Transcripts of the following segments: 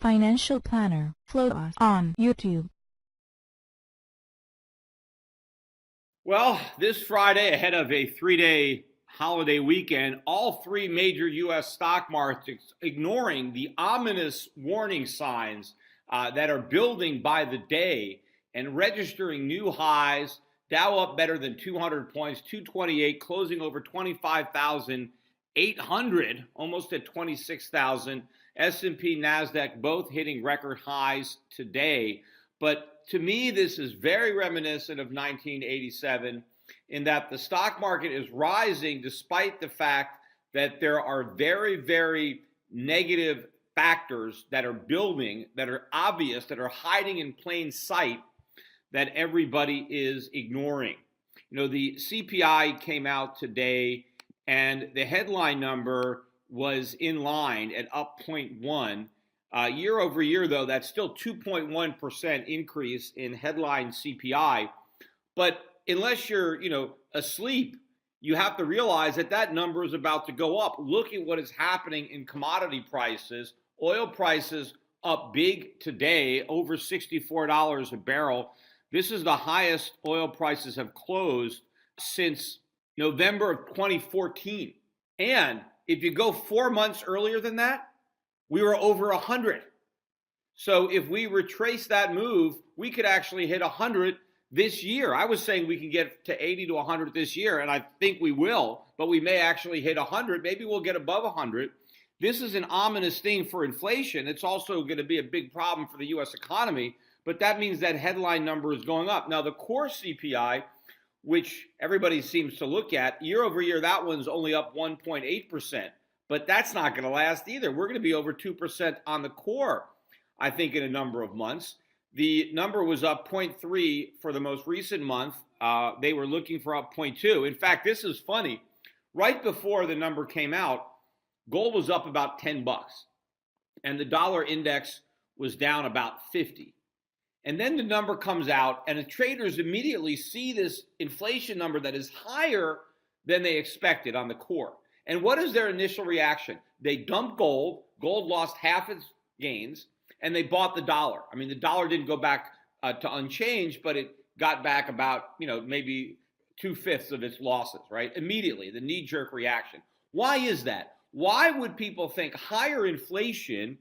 Financial Planner. Follow us on YouTube. Well, this Friday, ahead of a three-day holiday weekend, all three major U.S. stock markets ignoring the ominous warning signs that are building by the day and registering new highs. Dow up better than 200 points, 228, closing over 25,800, almost at 26,000. S&P, NASDAQ, both hitting record highs today. But to me, this is very reminiscent of 1987 in that the stock market is rising despite the fact that there are very, very negative factors that are building, that are obvious, that are hiding in plain sight that everybody is ignoring. You know, the CPI came out today and the headline number was in line at up 0.1. Year over year, though, that's still 2.1% increase in headline CPI. But unless you're, asleep, you have to realize that that number is about to go up. Look at what is happening in commodity prices. Oil prices up big today, over $64 a barrel. This is the highest oil prices have closed since November of 2014. And if you go 4 months earlier than that, we were over 100. So if we retrace that move, we could actually hit 100 this year. I was saying we can get to 80 to 100 this year, and I think we will, but we may actually hit 100. Maybe we'll get above 100. This is an ominous thing for inflation. It's also going to be a big problem for the U.S. economy, but that means that headline number is going up. Now, the core CPI, which everybody seems to look at, year over year, that one's only up 1.8%. But that's not going to last either. We're going to be over 2% on the core, I think, in a number of months. The number was up 0.3 for the most recent month. They were looking for up 0.2. In fact, this is funny. Right before the number came out, gold was up about $10, and the dollar index was down about 50. And then the number comes out, and the traders immediately see this inflation number that is higher than they expected on the core. And what is their initial reaction? They dump gold. Gold lost half its gains, and they bought the dollar. I mean, the dollar didn't go back to unchanged, but it got back about, maybe 2/5 of its losses, right? Immediately, the knee-jerk reaction. Why is that? Why would people think higher inflation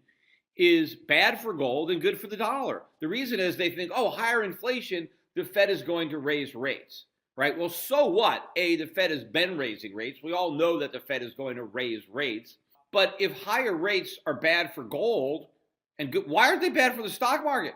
is bad for gold and good for the dollar? The reason is they think, higher inflation, the Fed is going to raise rates. Right? Well, so what? The Fed has been raising rates. We all know that the Fed is going to raise rates. But if higher rates are bad for gold, why aren't they bad for the stock market?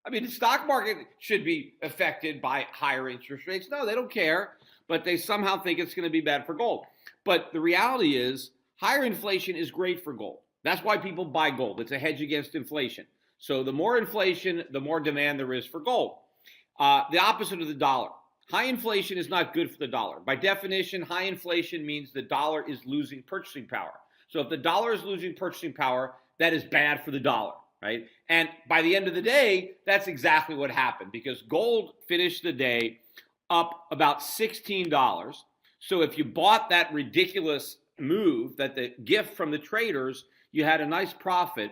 I mean, the stock market should be affected by higher interest rates. No, they don't care. But they somehow think it's going to be bad for gold. But the reality is higher inflation is great for gold. That's why people buy gold. It's a hedge against inflation. So the more inflation, the more demand there is for gold. The opposite of the dollar. High inflation is not good for the dollar. By definition, high inflation means the dollar is losing purchasing power. So if the dollar is losing purchasing power, that is bad for the dollar, right? And by the end of the day, that's exactly what happened because gold finished the day up about $16. So if you bought that ridiculous move, that the gift from the traders, you had a nice profit.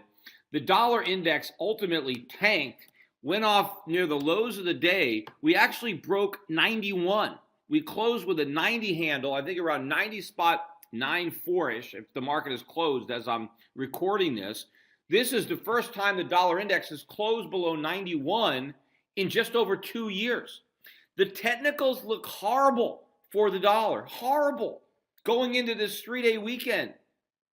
The dollar index ultimately tanked, went off near the lows of the day. We actually broke 91. We closed with a 90 handle, I think around 90.94-ish, if the market is closed as I'm recording this. This is the first time the dollar index has closed below 91 in just over 2 years. The technicals look horrible for the dollar, horrible, going into this 3-day weekend.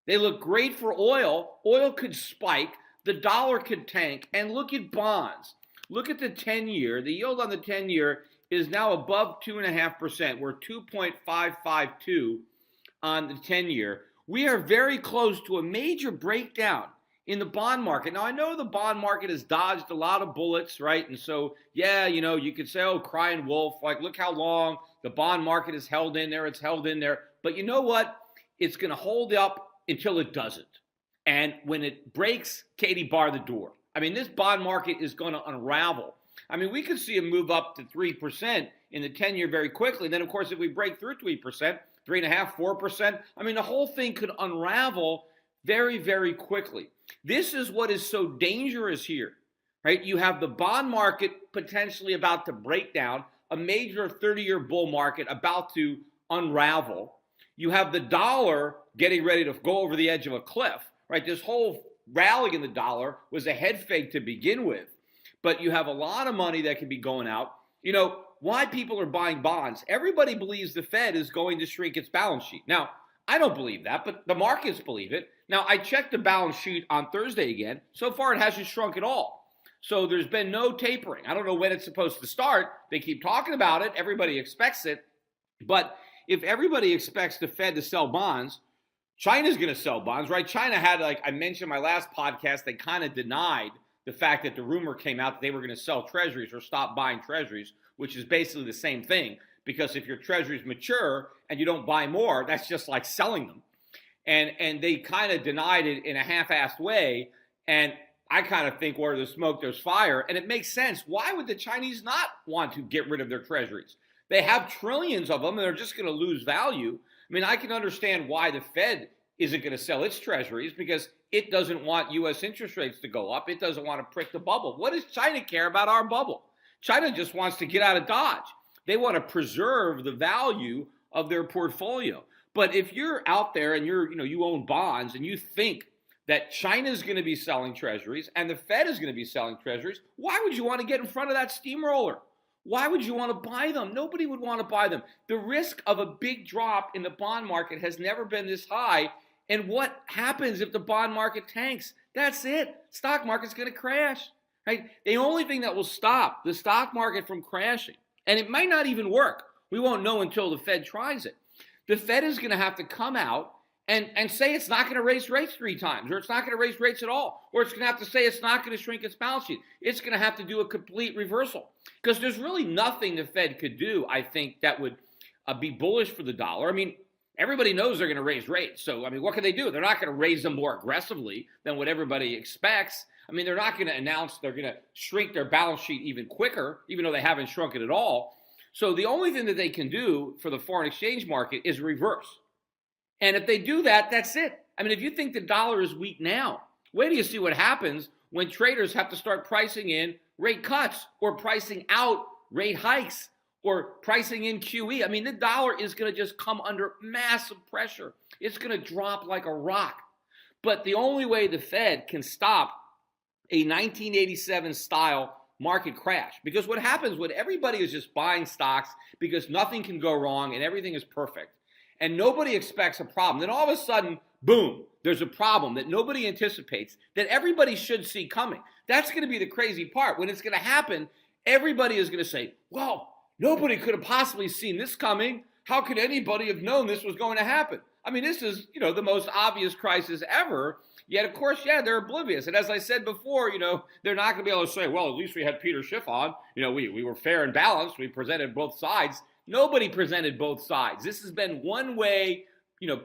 They look great for oil. Oil could spike, the dollar could tank, and look at bonds. Look at the 10-year. The yield on the 10-year is now above 2.5%. We're 2.552 on the 10-year. We are very close to a major breakdown in the bond market. Now, I know the bond market has dodged a lot of bullets, right? And so, you could say, crying wolf, like, look how long the bond market is held in there. It's held in there. But you know what? It's going to hold up until it doesn't. And when it breaks, Katie, bar the door. I mean, this bond market is going to unravel. I mean, we could see a move up to 3% in the 10-year very quickly. Then, of course, if we break through 3%, 3.5%, 4%, I mean, the whole thing could unravel very, very quickly. This is what is so dangerous here, right? You have the bond market potentially about to break down, a major 30-year bull market about to unravel. You have the dollar getting ready to go over the edge of a cliff, right? This whole rally in the dollar was a head fake to begin with, but you have a lot of money that can be going out. You know, why people are buying bonds? Everybody believes the Fed is going to shrink its balance sheet. Now, I don't believe that, but the markets believe it. Now, I checked the balance sheet on Thursday again. So far, it hasn't shrunk at all. So there's been no tapering. I don't know when it's supposed to start. They keep talking about it. Everybody expects it. But if everybody expects the Fed to sell bonds, China's going to sell bonds, right? China had, like I mentioned in my last podcast, they kind of denied the fact that the rumor came out that they were going to sell treasuries or stop buying treasuries, which is basically the same thing. Because if your treasuries mature and you don't buy more, that's just like selling them. And they kind of denied it in a half-assed way. And I kind of think where there's smoke, there's fire. And it makes sense. Why would the Chinese not want to get rid of their treasuries? They have trillions of them, and they're just going to lose value. I mean, I can understand why the Fed isn't going to sell its treasuries because it doesn't want U.S. interest rates to go up. It doesn't want to prick the bubble. What does China care about our bubble? China just wants to get out of Dodge. They want to preserve the value of their portfolio. But if you're out there and you own bonds and you think that China is going to be selling treasuries and the Fed is going to be selling treasuries, why would you want to get in front of that steamroller? Why would you want to buy them? Nobody would want to buy them. The risk of a big drop in the bond market has never been this high. And what happens if the bond market tanks? That's it. Stock market's going to crash. Right? The only thing that will stop the stock market from crashing, and it might not even work. We won't know until the Fed tries it. The Fed is going to have to come out and say it's not going to raise rates 3 times, or it's not going to raise rates at all, or it's going to have to say it's not going to shrink its balance sheet. It's going to have to do a complete reversal because there's really nothing the Fed could do, I think, that would be bullish for the dollar. I mean, everybody knows they're going to raise rates. So, I mean, what can they do? They're not going to raise them more aggressively than what everybody expects. I mean, they're not going to announce they're going to shrink their balance sheet even quicker, even though they haven't shrunk it at all. So the only thing that they can do for the foreign exchange market is reverse. And if they do that, that's it. I mean, if you think the dollar is weak now, wait till you see what happens when traders have to start pricing in rate cuts or pricing out rate hikes or pricing in QE. I mean, the dollar is going to just come under massive pressure. It's going to drop like a rock. But the only way the Fed can stop a 1987 style market crash, because what happens when everybody is just buying stocks because nothing can go wrong and everything is perfect and nobody expects a problem, then all of a sudden, boom, there's a problem that nobody anticipates that everybody should see coming. That's going to be the crazy part. When it's going to happen, everybody is going to say, well, nobody could have possibly seen this coming. How could anybody have known this was going to happen? I mean, this is, the most obvious crisis ever. Yet, of course, yeah, they're oblivious. And as I said before, they're not going to be able to say, well, at least we had Peter Schiff on. We were fair and balanced. We presented both sides. Nobody presented both sides. This has been one way,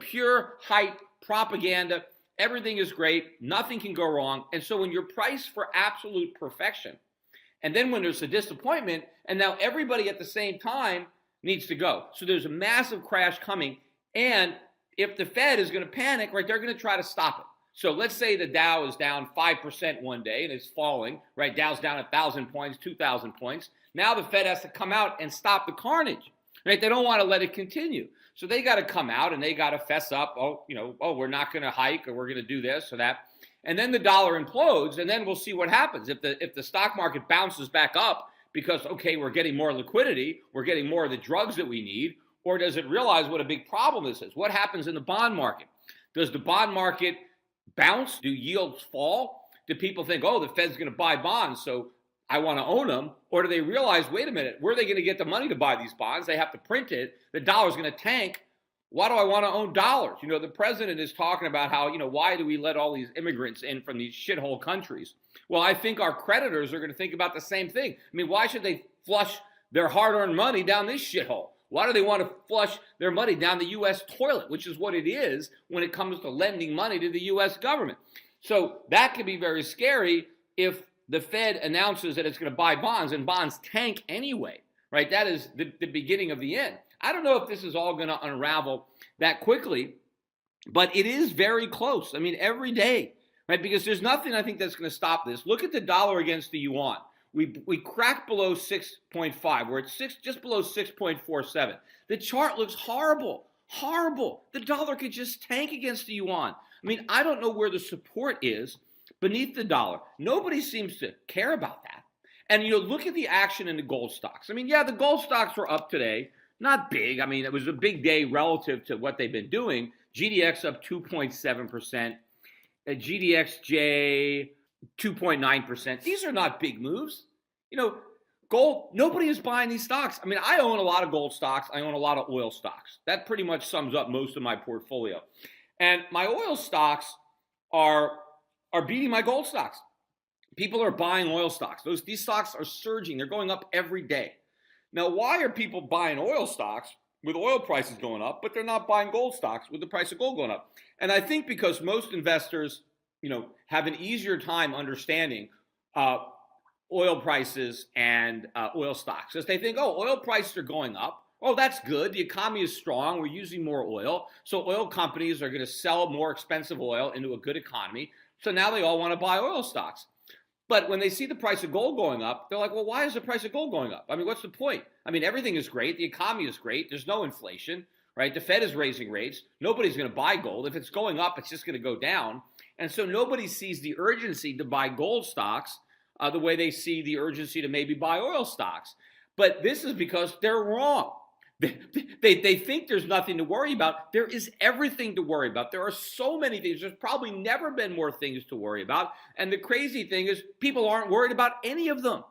pure hype, propaganda. Everything is great. Nothing can go wrong. And so when you're priced for absolute perfection, and then when there's a disappointment, and now everybody at the same time needs to go. So there's a massive crash coming. And if the Fed is going to panic, right, they're going to try to stop it. So let's say the Dow is down 5% one day and it's falling, right? Dow's down 1,000 points, 2,000 points. Now the Fed has to come out and stop the carnage, right? They don't want to let it continue. So they got to come out and they got to fess up, we're not going to hike or we're going to do this or that. And then the dollar implodes and then we'll see what happens. If the stock market bounces back up because, okay, we're getting more liquidity, we're getting more of the drugs that we need, or does it realize what a big problem this is? What happens in the bond market? Does the bond market bounce? Do yields fall? Do people think, the Fed's going to buy bonds, so I want to own them? Or do they realize, wait a minute, where are they going to get the money to buy these bonds? They have to print it. The dollar's going to tank. Why do I want to own dollars? The president is talking about how, why do we let all these immigrants in from these shithole countries? Well, I think our creditors are going to think about the same thing. I mean, why should they flush their hard-earned money down this shithole? Why do they want to flush their money down the U.S. toilet, which is what it is when it comes to lending money to the U.S. government? So that could be very scary if the Fed announces that it's going to buy bonds and bonds tank anyway, right? That is the beginning of the end. I don't know if this is all going to unravel that quickly. But it is very close. I mean, every day, right? Because there's nothing I think that's going to stop this. Look at the dollar against the yuan. We cracked below 6.5. We're at just below 6.47. The chart looks horrible, horrible. The dollar could just tank against the yuan. I mean, I don't know where the support is beneath the dollar. Nobody seems to care about that. And, look at the action in the gold stocks. I mean, yeah, the gold stocks were up today. Not big. I mean, it was a big day relative to what they've been doing. GDX up 2.7%. GDXJ 2.9%. These are not big moves. Gold, nobody is buying these stocks. I mean, I own a lot of gold stocks. I own a lot of oil stocks. That pretty much sums up most of my portfolio. And my oil stocks are beating my gold stocks. People are buying oil stocks. These stocks are surging. They're going up every day. Now, why are people buying oil stocks with oil prices going up, but they're not buying gold stocks with the price of gold going up? And I think because most investors, have an easier time understanding oil prices and oil stocks, because they think, oh, oil prices are going up. Oh, that's good. The economy is strong. We're using more oil. So oil companies are going to sell more expensive oil into a good economy. So now they all want to buy oil stocks. But when they see the price of gold going up, they're like, well, why is the price of gold going up? I mean, what's the point? I mean, everything is great. The economy is great. There's no inflation, right? The Fed is raising rates. Nobody's going to buy gold. If it's going up, it's just going to go down. And so nobody sees the urgency to buy gold stocks the way they see the urgency to maybe buy oil stocks. But this is because they're wrong. They think there's nothing to worry about. There is everything to worry about. There are so many things. There's probably never been more things to worry about. And the crazy thing is people aren't worried about any of them.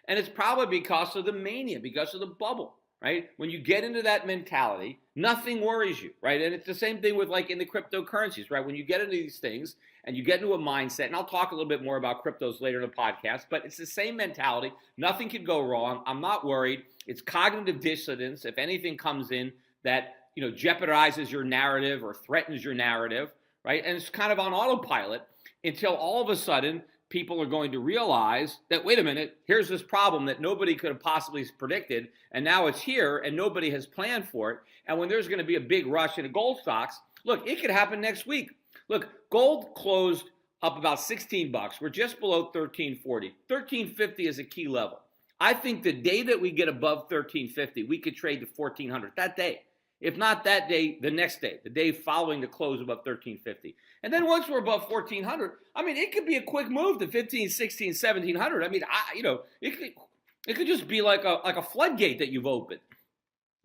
And it's probably because of the mania, because of the bubble, right? When you get into that mentality, nothing worries you, right? And it's the same thing with like in the cryptocurrencies, right? When you get into these things and you get into a mindset, and I'll talk a little bit more about cryptos later in the podcast, but it's the same mentality. Nothing could go wrong. I'm not worried. It's cognitive dissonance. If anything comes in that, jeopardizes your narrative or threatens your narrative, right? And it's kind of on autopilot until all of a sudden people are going to realize that, wait a minute, here's this problem that nobody could have possibly predicted, and now it's here, and nobody has planned for it. And when there's going to be a big rush into gold stocks, look, it could happen next week. Look, gold closed up about 16 bucks. We're just below 1340. 1350 is a key level. I think the day that we get above 1350, we could trade to 1400 that day. If not that day, the next day, the day following the close above 1350. And then once we're above 1400, I mean, it could be a quick move to 15, 16, 1700. I mean, it could just be like a floodgate that you've opened.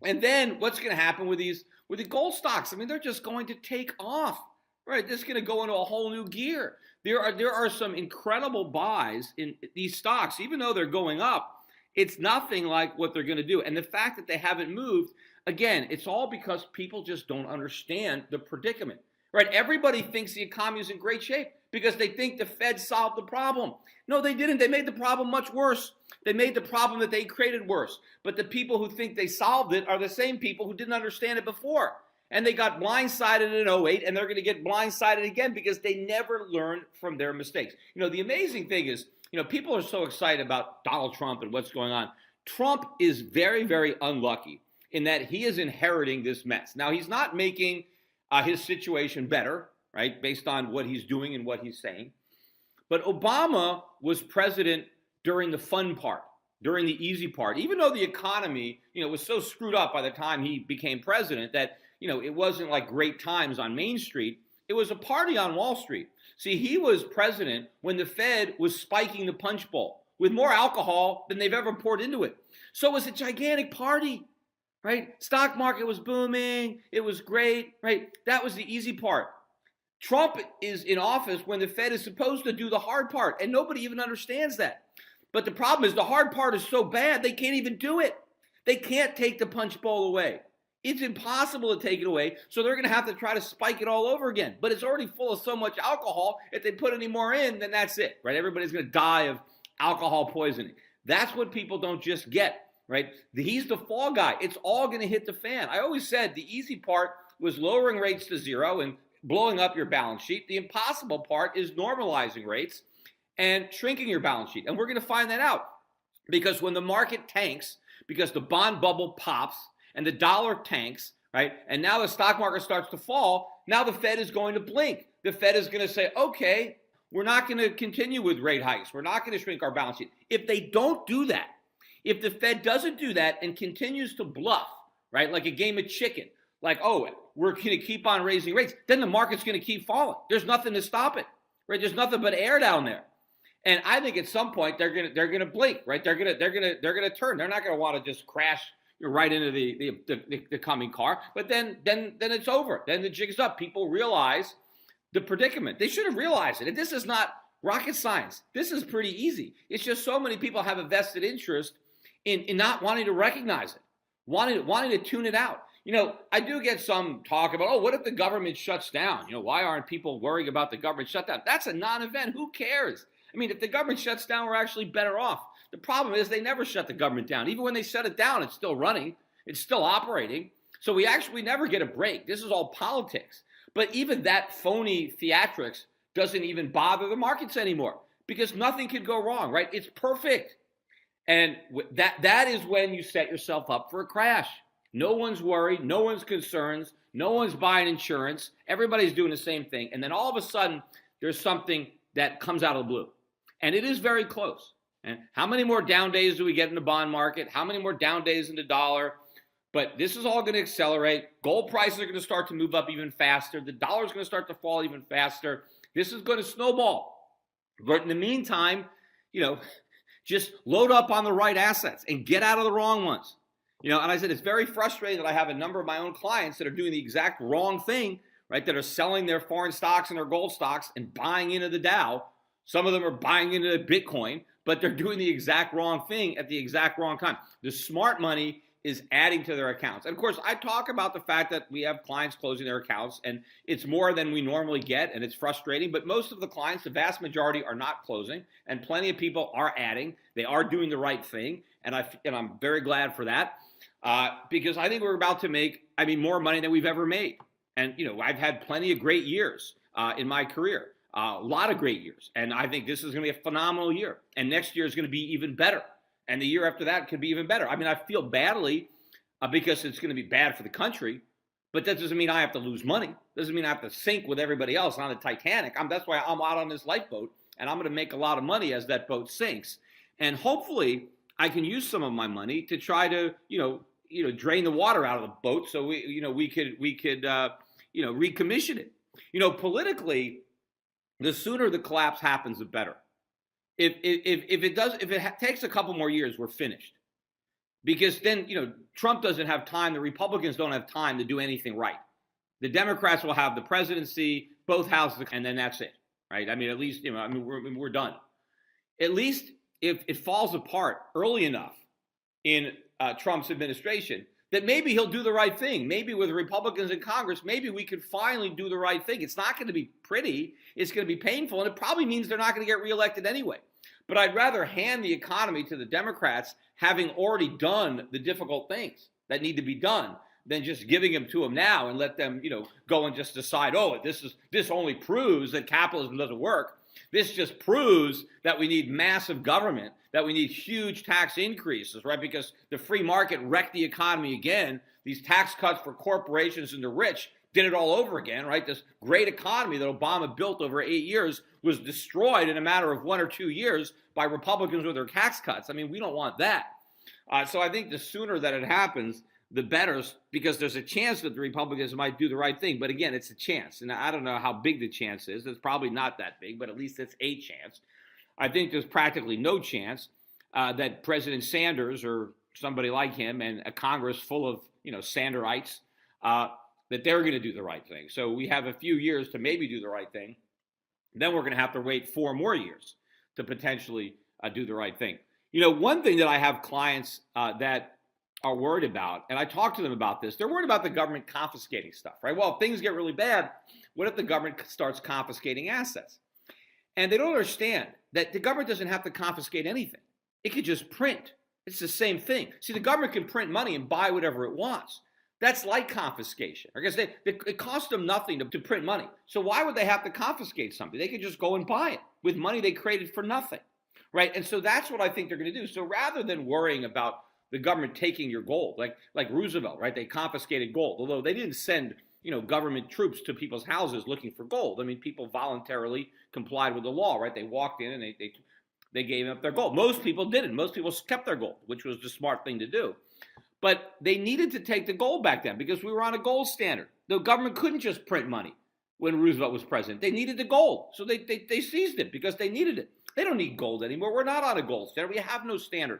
And then what's going to happen with the gold stocks? I mean, they're just going to take off, right? This is going to go into a whole new gear. There are some incredible buys in these stocks, even though they're going up. It's nothing like what they're going to do. And the fact that they haven't moved, again, it's all because people just don't understand the predicament, right? Everybody thinks the economy is in great shape because they think the Fed solved the problem. No, they didn't. They made the problem much worse. They made the problem that they created worse. But the people who think they solved it are the same people who didn't understand it before. And they got blindsided in 08, and they're going to get blindsided again because they never learned from their mistakes. The amazing thing is, people are so excited about Donald Trump and what's going on. Trump is very, very unlucky in that he is inheriting this mess. Now, he's not making his situation better, right, based on what he's doing and what he's saying. But Obama was president during the fun part, during the easy part, even though the economy, was so screwed up by the time he became president that, it wasn't like great times on Main Street. It was a party on Wall Street. See, he was president when the Fed was spiking the punch bowl with more alcohol than they've ever poured into it. So it was a gigantic party, right? Stock market was booming. It was great, right? That was the easy part. Trump is in office when the Fed is supposed to do the hard part, and nobody even understands that. But the problem is the hard part is so bad, they can't even do it. They can't take the punch bowl away. It's impossible to take it away, so they're going to have to try to spike it all over again. But it's already full of so much alcohol, if they put any more in, then that's it, right? Everybody's going to die of alcohol poisoning. That's what people don't just get, right? He's the fall guy. It's all going to hit the fan. I always said the easy part was lowering rates to zero and blowing up your balance sheet. The impossible part is normalizing rates and shrinking your balance sheet. And we're going to find that out because when the market tanks, because the bond bubble pops, and the dollar tanks, right? And now the stock market starts to fall. Now the Fed is going to blink. The Fed is going to say, okay, we're not going to continue with rate hikes. We're not going to shrink our balance sheet. If they don't do that, if the Fed doesn't do that and continues to bluff, right, like a game of chicken, like, oh, we're going to keep on raising rates, then the market's going to keep falling. There's nothing to stop it, right? There's nothing but air down there. And I think at some point they're gonna blink, right? They're gonna turn. They're not gonna want to just crash right into the coming car. But then it's over. Then the jig's up. People realize the predicament. They should have realized it. And this is not rocket science. This is pretty easy. It's just so many people have a vested interest in not wanting to recognize it, wanting to tune it out. You know, I do get some talk about, oh, what if the government shuts down? You know, why aren't people worrying about the government shutdown? That's a non-event. Who cares? I mean, if the government shuts down, we're actually better off. The problem is they never shut the government down. Even when they shut it down, it's still running. It's still operating. So we actually never get a break. This is all politics. But even that phony theatrics doesn't even bother the markets anymore because nothing could go wrong, right? It's perfect. And that is when you set yourself up for a crash. No one's worried. No one's concerned. No one's buying insurance. Everybody's doing the same thing. And then all of a sudden, there's something that comes out of the blue. And it is very close. And how many more down days do we get in the bond market? How many more down days in the dollar? But this is all going to accelerate. Gold prices are going to start to move up even faster. The dollar is going to start to fall even faster. This is going to snowball. But in the meantime, you know, just load up on the right assets and get out of the wrong ones. You know, and I said it's very frustrating that I have a number of my own clients that are doing the exact wrong thing, right? That are selling their foreign stocks and their gold stocks and buying into the Dow. Some of them are buying into Bitcoin, but they're doing the exact wrong thing at the exact wrong time. The smart money is adding to their accounts. And of course, I talk about the fact that we have clients closing their accounts, and it's more than we normally get, and it's frustrating. But most of the clients, the vast majority, are not closing, and plenty of people are adding. They are doing the right thing, and I'm very glad for that because I think we're about to make, more money than we've ever made. And, you know, I've had plenty of great years in my career. A lot of great years. And I think this is going to be a phenomenal year. And next year is going to be even better. And the year after that could be even better. I mean, I feel badly because it's going to be bad for the country. But that doesn't mean I have to lose money. Doesn't mean I have to sink with everybody else on the Titanic. That's why I'm out on this lifeboat. And I'm going to make a lot of money as that boat sinks. And hopefully I can use some of my money to try to, drain the water out of the boat so we could recommission it. You know, politically, the sooner the collapse happens, the better. If it takes a couple more years, we're finished. Because then, Trump doesn't have time. The Republicans don't have time to do anything right. The Democrats will have the presidency, both houses, and then that's it, right? At least, we're done. At least if it falls apart early enough in Trump's administration, that maybe he'll do the right thing. Maybe with Republicans in Congress, maybe we could finally do the right thing. It's not going to be pretty. It's going to be painful, and it probably means they're not going to get reelected anyway. But I'd rather hand the economy to the Democrats, having already done the difficult things that need to be done, than just giving them to them now and let them, go and just decide, oh, this only proves that capitalism doesn't work. This just proves that we need massive government, that we need huge tax increases, right? Because the free market wrecked the economy again. These tax cuts for corporations and the rich did it all over again, right? This great economy that Obama built over 8 years was destroyed in a matter of 1 or 2 years by Republicans with their tax cuts. We don't want that. So I think the sooner that it happens, the better, because there's a chance that the Republicans might do the right thing. But again, it's a chance. And I don't know how big the chance is. It's probably not that big, but at least it's a chance. I think there's practically no chance that President Sanders or somebody like him and a Congress full of, Sanderites, that they're going to do the right thing. So we have a few years to maybe do the right thing. Then we're going to have to wait 4 more years to potentially do the right thing. One thing that I have clients that are worried about, and I talk to them about this, they're worried about the government confiscating stuff, right? Well, if things get really bad, what if the government starts confiscating assets? And they don't understand that the government doesn't have to confiscate anything. It could just print. It's the same thing. See, the government can print money and buy whatever it wants. That's like confiscation. I guess it costs them nothing to print money. So why would they have to confiscate something? They could just go and buy it with money they created for nothing, right? And so that's what I think they're going to do. So rather than worrying about the government taking your gold, like Roosevelt, right? They confiscated gold, although they didn't send government troops to people's houses looking for gold. I mean, people voluntarily complied with the law, right? They walked in and they gave up their gold. Most people didn't. Most people kept their gold, which was the smart thing to do. But they needed to take the gold back then because we were on a gold standard. The government couldn't just print money when Roosevelt was president. They needed the gold, so they seized it because they needed it. They don't need gold anymore. We're not on a gold standard. We have no standard.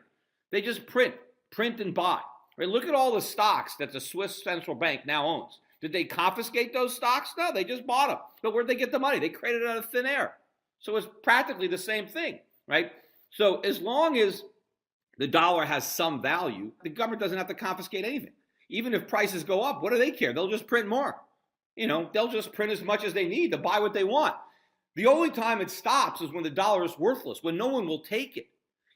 They just print and buy. Right? Look at all the stocks that the Swiss central bank now owns. Did they confiscate those stocks? No, they just bought them. But where'd they get the money? They created it out of thin air. So it's practically the same thing, right? So as long as the dollar has some value, the government doesn't have to confiscate anything. Even if prices go up, what do they care? They'll just print more. They'll just print as much as they need to buy what they want. The only time it stops is when the dollar is worthless, when no one will take it.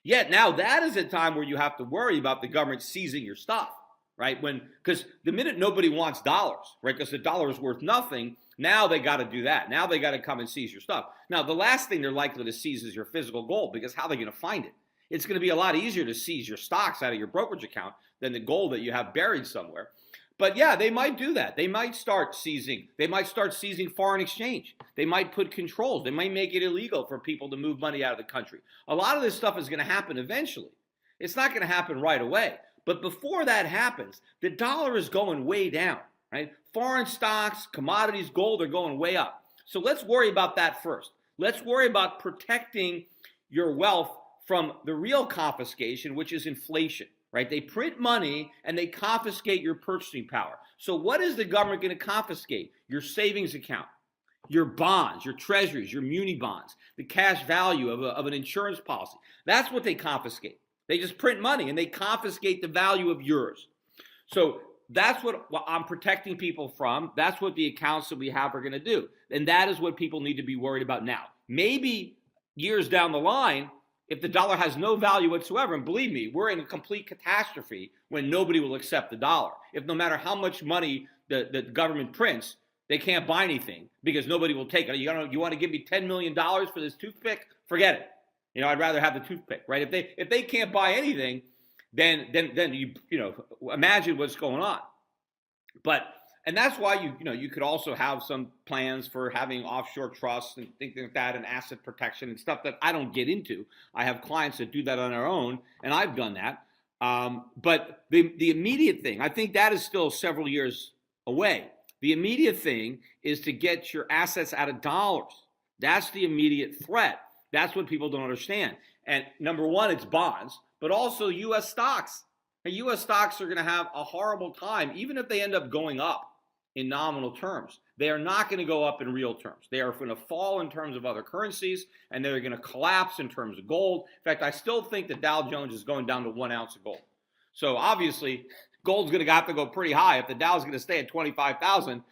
Yet now that is a time where you have to worry about the government seizing your stuff, right? Because the minute nobody wants dollars, right? Because the dollar is worth nothing, now they got to do that. Now they got to come and seize your stuff. Now, the last thing they're likely to seize is your physical gold, because how are they going to find it? It's going to be a lot easier to seize your stocks out of your brokerage account than the gold that you have buried somewhere. But yeah, they might do that. They might start seizing. They might start seizing foreign exchange. They might put controls. They might make it illegal for people to move money out of the country. A lot of this stuff is going to happen eventually. It's not going to happen right away. But before that happens, the dollar is going way down, right? Foreign stocks, commodities, gold are going way up. So let's worry about that first. Let's worry about protecting your wealth from the real confiscation, which is inflation. Right? They print money and they confiscate your purchasing power. So what is the government going to confiscate? Your savings account, your bonds, your treasuries, your muni bonds, the cash value of an insurance policy. That's what they confiscate. They just print money and they confiscate the value of yours. So that's what I'm protecting people from. That's what the accounts that we have are going to do. And that is what people need to be worried about now. Maybe years down the line, if the dollar has no value whatsoever, and believe me, we're in a complete catastrophe when nobody will accept the dollar. If no matter how much money the government prints, they can't buy anything because nobody will take it. You want to give me $10 million for this toothpick? Forget it. I'd rather have the toothpick, right? If they can't buy anything, then you imagine what's going on. And that's why you could also have some plans for having offshore trusts and things like that and asset protection and stuff that I don't get into. I have clients that do that on their own, and I've done that. But the immediate thing, I think that is still several years away. The immediate thing is to get your assets out of dollars. That's the immediate threat. That's what people don't understand. And number one, it's bonds, but also U.S. stocks. And U.S. stocks are going to have a horrible time, even if they end up going up in nominal terms. They are not going to go up in real terms. They are going to fall in terms of other currencies, and they're going to collapse in terms of gold. In fact, I still think the Dow Jones is going down to 1 ounce of gold. So obviously, gold's going to have to go pretty high. If the Dow is going to stay at 25,000,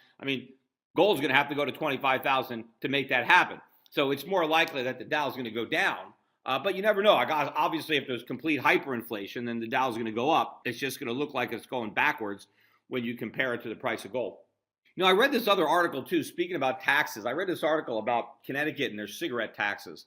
gold's going to have to go to 25,000 to make that happen. So it's more likely that the Dow is going to go down. But you never know. Obviously, if there's complete hyperinflation, then the Dow is going to go up. It's just going to look like it's going backwards when you compare it to the price of gold. I read this other article too, speaking about taxes. I read this article about Connecticut and their cigarette taxes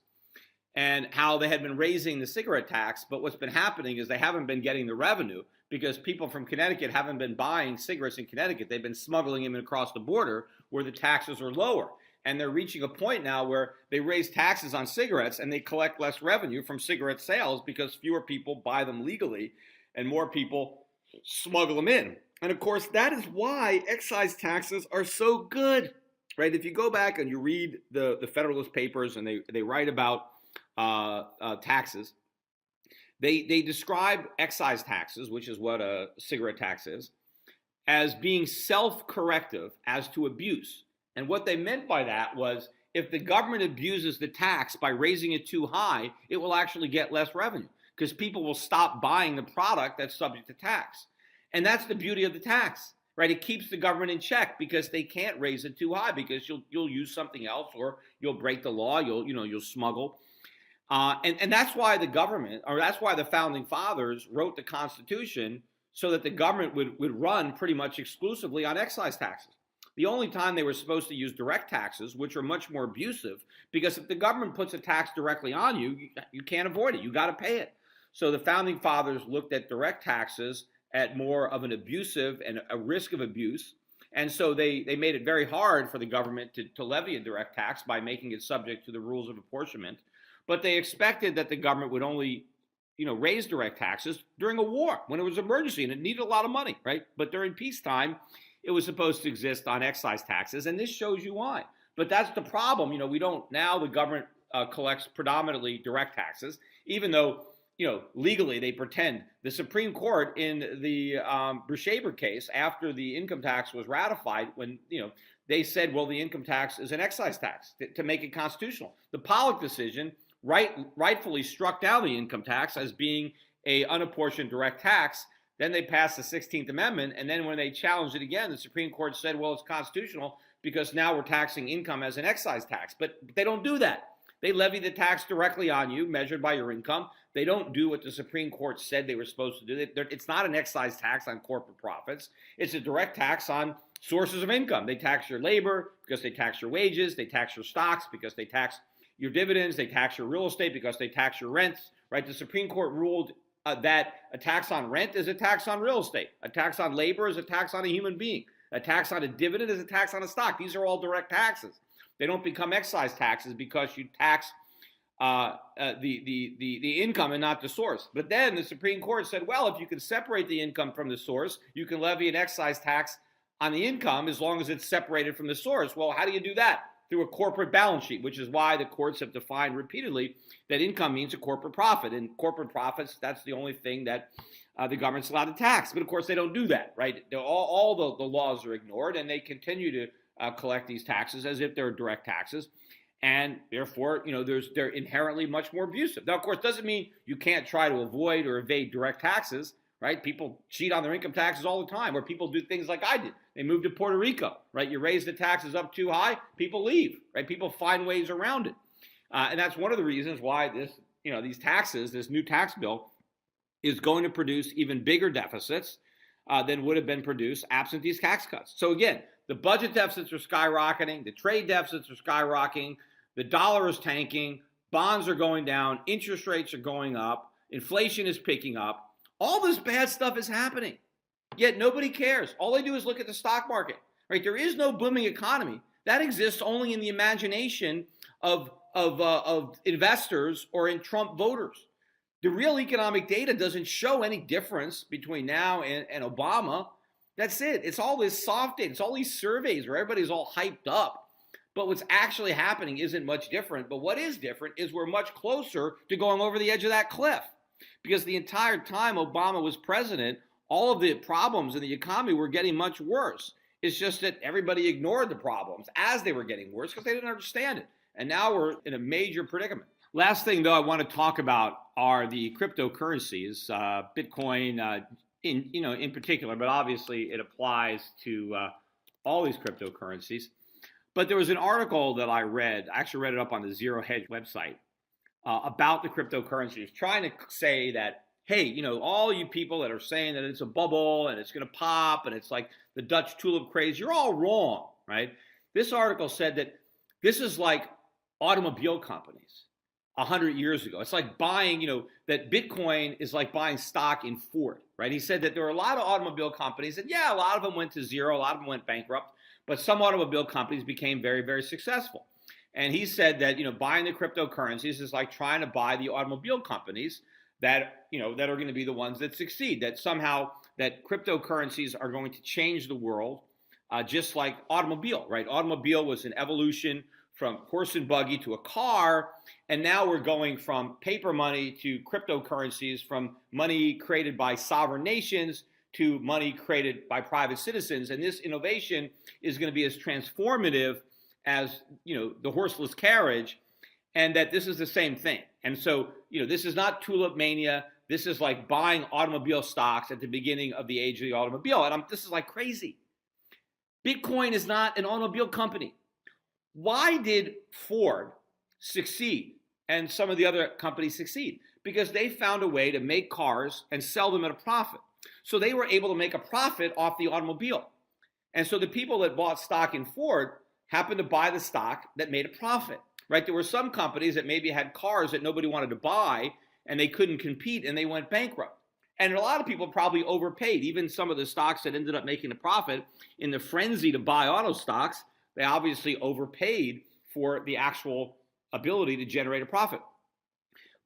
and how they had been raising the cigarette tax, but what's been happening is they haven't been getting the revenue because people from Connecticut haven't been buying cigarettes in Connecticut. They've been smuggling them across the border where the taxes are lower. And they're reaching a point now where they raise taxes on cigarettes and they collect less revenue from cigarette sales because fewer people buy them legally and more people smuggle them in. And of course, that is why excise taxes are so good, right? If you go back and you read the Federalist Papers and they write about taxes, they describe excise taxes, which is what a cigarette tax is, as being self-corrective as to abuse. And what they meant by that was if the government abuses the tax by raising it too high, it will actually get less revenue because people will stop buying the product that's subject to tax. And that's the beauty of the tax, right? It keeps the government in check because they can't raise it too high because you'll use something else or you'll break the law, you'll smuggle. And that's why the government, or that's why the founding fathers wrote the Constitution so that the government would run pretty much exclusively on excise taxes. The only time they were supposed to use direct taxes, which are much more abusive, because if the government puts a tax directly on you, you can't avoid it. You got to pay it. So the founding fathers looked at direct taxes at more of an abusive and a risk of abuse. And so they made it very hard for the government to levy a direct tax by making it subject to the rules of apportionment. But they expected that the government would only raise direct taxes during a war when it was an emergency and it needed a lot of money, right? But during peacetime, it was supposed to exist on excise taxes, and this shows you why. But that's the problem. We don't, now the government collects predominantly direct taxes, even though, legally they pretend. The Supreme Court in the Bershaber case, after the income tax was ratified, when, they said, well, the income tax is an excise tax to make it constitutional. The Pollock decision rightfully struck down the income tax as being a unapportioned direct tax. Then they passed the 16th Amendment, and then when they challenged it again, the Supreme Court said, well, it's constitutional because now we're taxing income as an excise tax. But they don't do that. They levy the tax directly on you, measured by your income. They don't do what the Supreme Court said they were supposed to do. It's not an excise tax on corporate profits. It's a direct tax on sources of income. They tax your labor because they tax your wages. They tax your stocks because they tax your dividends. They tax your real estate because they tax your rents, right? The Supreme Court ruled that a tax on rent is a tax on real estate. A tax on labor is a tax on a human being. A tax on a dividend is a tax on a stock. These are all direct taxes. They don't become excise taxes because you tax the income and not the source. But then the Supreme Court said, well, if you can separate the income from the source, you can levy an excise tax on the income as long as it's separated from the source. Well, how do you do that? Through a corporate balance sheet, which is why the courts have defined repeatedly that income means a corporate profit. And corporate profits, that's the only thing that the government's allowed to tax. But of course, they don't do that, right? All the laws are ignored, and they continue to collect these taxes as if they're direct taxes. And therefore, they're inherently much more abusive. Now, of course, doesn't mean you can't try to avoid or evade direct taxes, right? People cheat on their income taxes all the time, or people do things like I did. They moved to Puerto Rico, right? You raise the taxes up too high, people leave, right? People find ways around it. And that's one of the reasons why these taxes, this new tax bill, is going to produce even bigger deficits than would have been produced absent these tax cuts. So again, the budget deficits are skyrocketing, the trade deficits are skyrocketing, the dollar is tanking, bonds are going down, interest rates are going up, inflation is picking up. All this bad stuff is happening, yet nobody cares. All they do is look at the stock market, right? There is no booming economy. That exists only in the imagination of investors or in Trump voters. The real economic data doesn't show any difference between now and Obama. That's it. It's all this soft data. It's all these surveys where everybody's all hyped up. But what's actually happening isn't much different. But what is different is we're much closer to going over the edge of that cliff. Because the entire time Obama was president, all of the problems in the economy were getting much worse. It's just that everybody ignored the problems as they were getting worse because they didn't understand it. And now we're in a major predicament. Last thing, though, I want to talk about are the cryptocurrencies, Bitcoin in particular, but obviously it applies to all these cryptocurrencies. But there was an article that I read, I actually read it up on the Zero Hedge website, about the cryptocurrencies, trying to say that, hey, all you people that are saying that it's a bubble and it's going to pop and it's like the Dutch tulip craze, you're all wrong, right? This article said that this is like automobile companies 100 years ago. It's like buying, that Bitcoin is like buying stock in Ford, right? He said that there were a lot of automobile companies, and yeah, a lot of them went to zero, a lot of them went bankrupt, but some automobile companies became very, very successful. And he said that, buying the cryptocurrencies is like trying to buy the automobile companies that, that are going to be the ones that succeed, that somehow that cryptocurrencies are going to change the world, just like automobile, right? Automobile was an evolution from horse and buggy to a car, and now we're going from paper money to cryptocurrencies, from money created by sovereign nations to money created by private citizens. And this innovation is going to be as transformative as, the horseless carriage, and that this is the same thing. And so, this is not tulip mania. This is like buying automobile stocks at the beginning of the age of the automobile. And this is like crazy. Bitcoin is not an automobile company. Why did Ford succeed and some of the other companies succeed? Because they found a way to make cars and sell them at a profit. So they were able to make a profit off the automobile. And so the people that bought stock in Ford happened to buy the stock that made a profit, right? There were some companies that maybe had cars that nobody wanted to buy, and they couldn't compete and they went bankrupt. And a lot of people probably overpaid. Even some of the stocks that ended up making a profit in the frenzy to buy auto stocks, they obviously overpaid for the actual ability to generate a profit.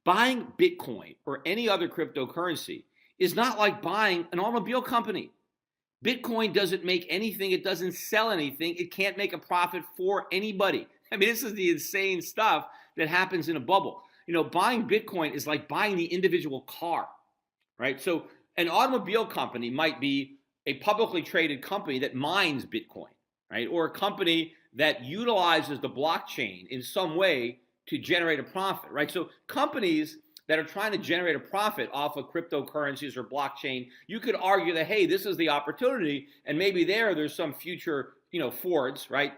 Buying Bitcoin or any other cryptocurrency is not like buying an automobile company. Bitcoin doesn't make anything. It doesn't sell anything. It can't make a profit for anybody. I mean, this is the insane stuff that happens in a bubble. You know, buying Bitcoin is like buying the individual car, right? So an automobile company might be a publicly traded company that mines Bitcoin, right? Or a company that utilizes the blockchain in some way to generate a profit, right? So companies that are trying to generate a profit off of cryptocurrencies or blockchain, you could argue that, hey, this is the opportunity, and maybe there's some future, Fords, right,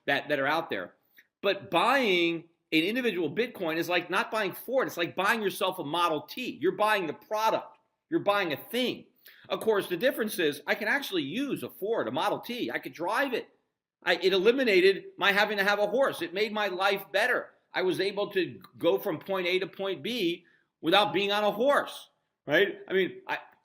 that are out there. But buying an individual Bitcoin is like not buying Ford. It's like buying yourself a Model T. You're buying the product. You're buying a thing. Of course, the difference is I can actually use a Ford, a Model T. I could drive it. It eliminated my having to have a horse. It made my life better. I was able to go from point A to point B without being on a horse, right? I mean,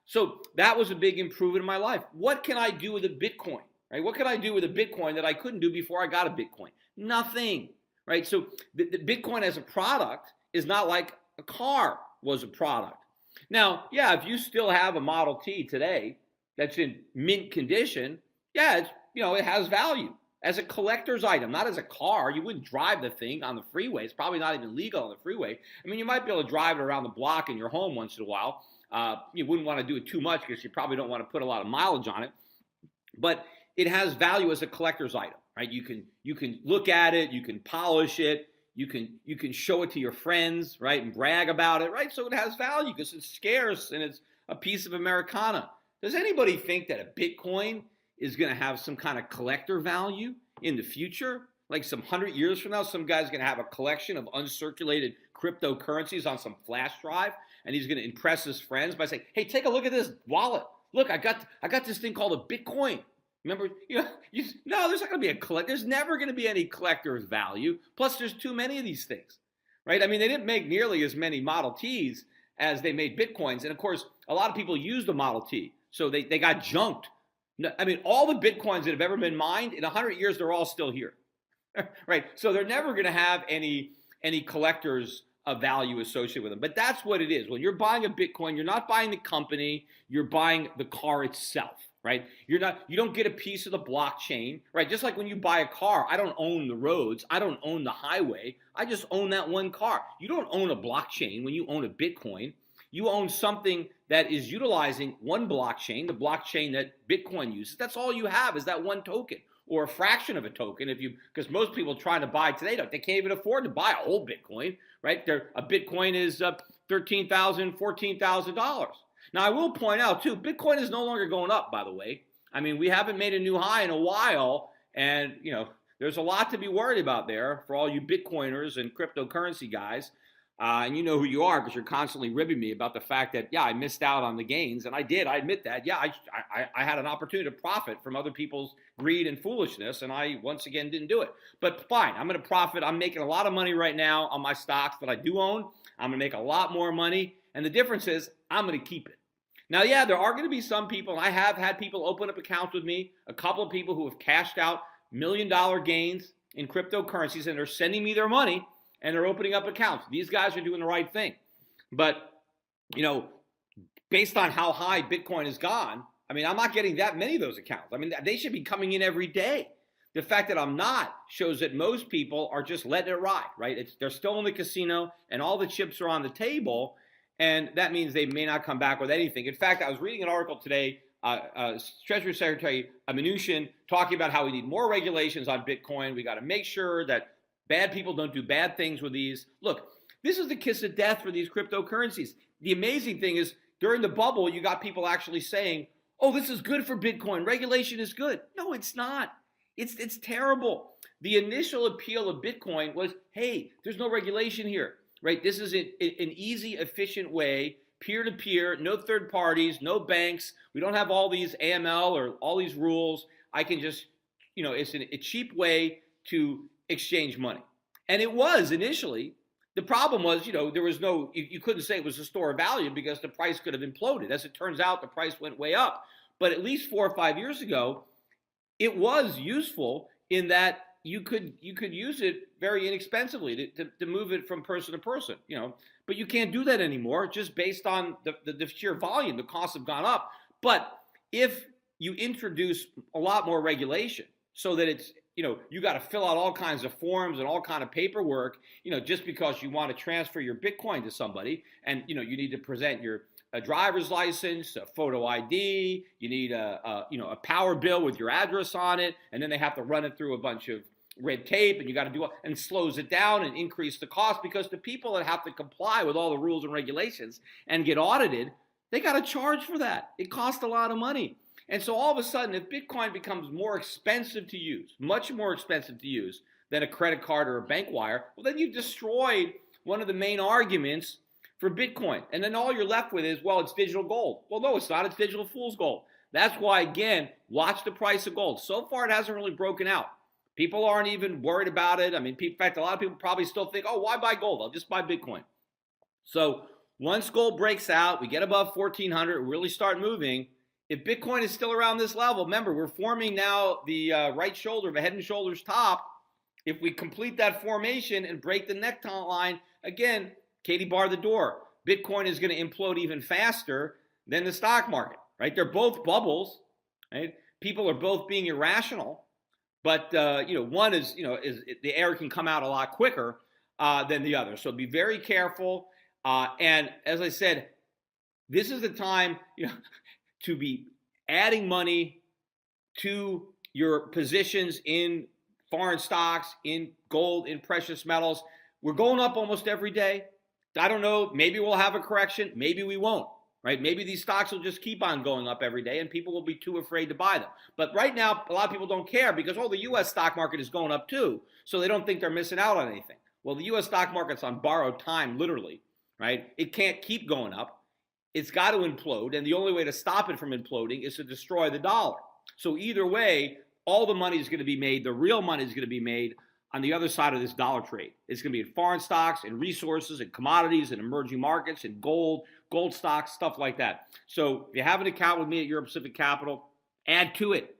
so that was a big improvement in my life. What can I do with a Bitcoin, right? What can I do with a Bitcoin that I couldn't do before I got a Bitcoin? Nothing, right? So the Bitcoin as a product is not like a car was a product. Now, yeah, if you still have a Model T today that's in mint condition, yeah, it's, it has value as a collector's item, not as a car. You wouldn't drive the thing on the freeway. It's probably not even legal on the freeway. I mean, you might be able to drive it around the block in your home once in a while. You wouldn't want to do it too much because you probably don't want to put a lot of mileage on it. But it has value as a collector's item, right? You can look at it, you can polish it, you can show it to your friends, right, and brag about it, right? So it has value because it's scarce and it's a piece of Americana. Does anybody think that a Bitcoin is going to have some kind of collector value in the future? Like some 100 years from now, some guy's going to have a collection of uncirculated cryptocurrencies on some flash drive, and he's going to impress his friends by saying, hey, take a look at this wallet. Look, I got this thing called a Bitcoin. Remember, no, there's not going to be a collect. There's never going to be any collector's value. Plus, there's too many of these things, right? I mean, they didn't make nearly as many Model Ts as they made Bitcoins. And of course, a lot of people use the Model T, so they got junked. I mean, all the Bitcoins that have ever been mined, in 100 years, they're all still here, right? So they're never going to have any collectors of value associated with them. But that's what it is. When you're buying a Bitcoin, you're not buying the company, you're buying the car itself, right? You don't get a piece of the blockchain, right? Just like when you buy a car, I don't own the roads, I don't own the highway, I just own that one car. You don't own a blockchain when you own a Bitcoin. You own something that is utilizing one blockchain, the blockchain that Bitcoin uses. That's all you have is that one token or a fraction of a token. Because most people trying to buy today, they can't even afford to buy a whole Bitcoin, right? A Bitcoin is $13,000, $14,000. Now, I will point out, too, Bitcoin is no longer going up, by the way. I mean, we haven't made a new high in a while, and, there's a lot to be worried about there for all you Bitcoiners and cryptocurrency guys. And you know who you are because you're constantly ribbing me about the fact that, yeah, I missed out on the gains. And I did. I admit that. Yeah, I had an opportunity to profit from other people's greed and foolishness, and I, once again, didn't do it. But fine, I'm going to profit. I'm making a lot of money right now on my stocks that I do own. I'm going to make a lot more money. And the difference is I'm going to keep it. Now, yeah, there are going to be some people, and I have had people open up accounts with me, a couple of people who have cashed out $1 million gains in cryptocurrencies, and they're sending me their money, and they're opening up accounts. These guys are doing the right thing. But, based on how high Bitcoin has gone, I mean, I'm not getting that many of those accounts. I mean, they should be coming in every day. The fact that I'm not shows that most people are just letting it ride, right? They're still in the casino, and all the chips are on the table, and that means they may not come back with anything. In fact, I was reading an article today, Treasury Secretary Mnuchin talking about how we need more regulations on Bitcoin. We got to make sure that bad people don't do bad things with these. Look, this is the kiss of death for these cryptocurrencies. The amazing thing is, during the bubble, you got people actually saying, oh, this is good for Bitcoin. Regulation is good. No, it's not. It's terrible. The initial appeal of Bitcoin was, hey, there's no regulation here, right? This is an easy, efficient way, peer-to-peer, no third parties, no banks. We don't have all these AML or all these rules. I can just, it's a cheap way to exchange money. And it was initially, The problem was, there was you couldn't say it was a store of value because the price could have imploded. As it turns out, the price went way up. But at least 4 or 5 years ago, it was useful in that you could use it very inexpensively to move it from person to person, But you can't do that anymore just based on the sheer volume. The costs have gone up. But if you introduce a lot more regulation so that it's, you got to fill out all kinds of forms and all kind of paperwork, just because you want to transfer your Bitcoin to somebody, and, you need to present a driver's license, a photo ID, you need a power bill with your address on it, and then they have to run it through a bunch of red tape, and you got to do it, and slows it down and increase the cost, because the people that have to comply with all the rules and regulations and get audited, they got to charge for that. It costs a lot of money. And so all of a sudden, if Bitcoin becomes more expensive to use, much more expensive to use than a credit card or a bank wire, well, then you've destroyed one of the main arguments for Bitcoin. And then all you're left with is, well, it's digital gold. Well, no, it's not. It's digital fool's gold. That's why, again, watch the price of gold. So far, it hasn't really broken out. People aren't even worried about it. I mean, in fact, a lot of people probably still think, oh, why buy gold? I'll just buy Bitcoin. So once gold breaks out, we get above 1,400, really start moving. If Bitcoin is still around this level, remember, we're forming now the right shoulder, the head and shoulders top. If we complete that formation and break the neckline, again, Katie barred the door. Bitcoin is going to implode even faster than the stock market, right? They're both bubbles, right? People are both being irrational, but one is the air can come out a lot quicker than the other. So be very careful. And as I said, this is the time, to be adding money to your positions in foreign stocks, in gold, in precious metals. We're going up almost every day. I don't know, maybe we'll have a correction, maybe we won't, right? Maybe these stocks will just keep on going up every day and people will be too afraid to buy them. But right now, a lot of people don't care because, the U.S. stock market is going up too, so they don't think they're missing out on anything. Well, the U.S. stock market's on borrowed time, literally, right? It can't keep going up. It's got to implode, and the only way to stop it from imploding is to destroy the dollar. So either way, all the money is going to be made, the real money is going to be made on the other side of this dollar trade. It's going to be in foreign stocks and resources and commodities and emerging markets and gold stocks, stuff like that. So if you have an account with me at Euro Pacific Capital, add to it,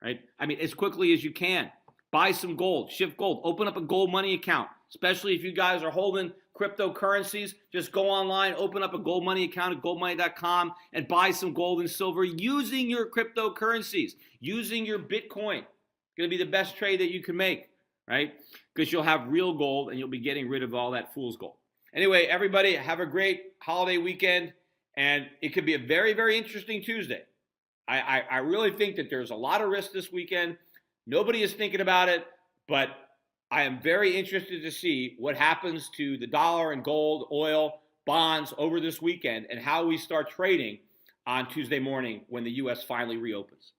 right? I mean, as quickly as you can. Buy some gold, shift gold, open up a gold money account, especially if you guys are holding cryptocurrencies. Just go online, open up a gold money account at goldmoney.com and buy some gold and silver using your cryptocurrencies, using your Bitcoin. It's going to be the best trade that you can make, right? Because you'll have real gold and you'll be getting rid of all that fool's gold. Anyway, everybody, have a great holiday weekend, and it could be a very, very interesting Tuesday. I really think that there's a lot of risk this weekend. Nobody is thinking about it, but I am very interested to see what happens to the dollar and gold, oil, bonds over this weekend and how we start trading on Tuesday morning when the U.S. finally reopens.